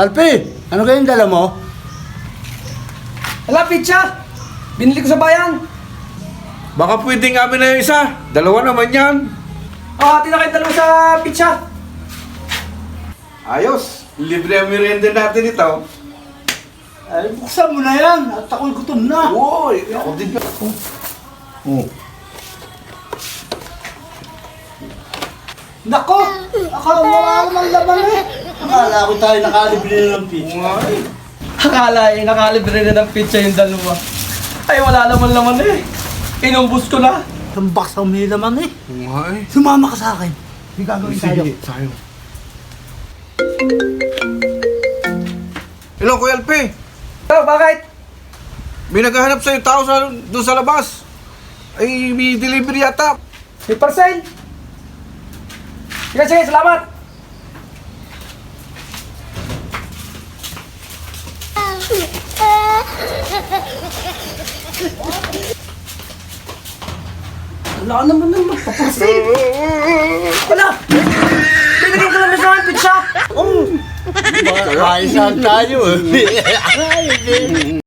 Alpi, ano kayong dala mo? Hala, pizza! Binili ko sa bayan. Baka pwedeng amin na yung isa. Dalawa naman yan. Hati na kayo dalawa sa pizza. Ayos. Libre ang merienda natin ito. Ay, buksan mo na yan at ako'y gutom na. Uy, ako din. Oh. Nako, akala wala namang laman eh. Akala ko tayo nakalibre na ng pizza. Akala nakalibre na ng pizza yung dalawa. Ay, wala naman laman eh. Inumbos ko na. Ang box ang may laman eh. Ay. Sumama ka sa akin. May gagawin tayo. Sige, tayo. Hello, Kuya Alpe. Oh, bakit? May naghahanap sa'yo tao doon sa labas. Ay, may delivery yata. May parcel. Sige, sige, salamat. Wala ka naman nang magpaparcel. Wala! Binigyan ko naman sa akin pizza. Ayos tayo eh.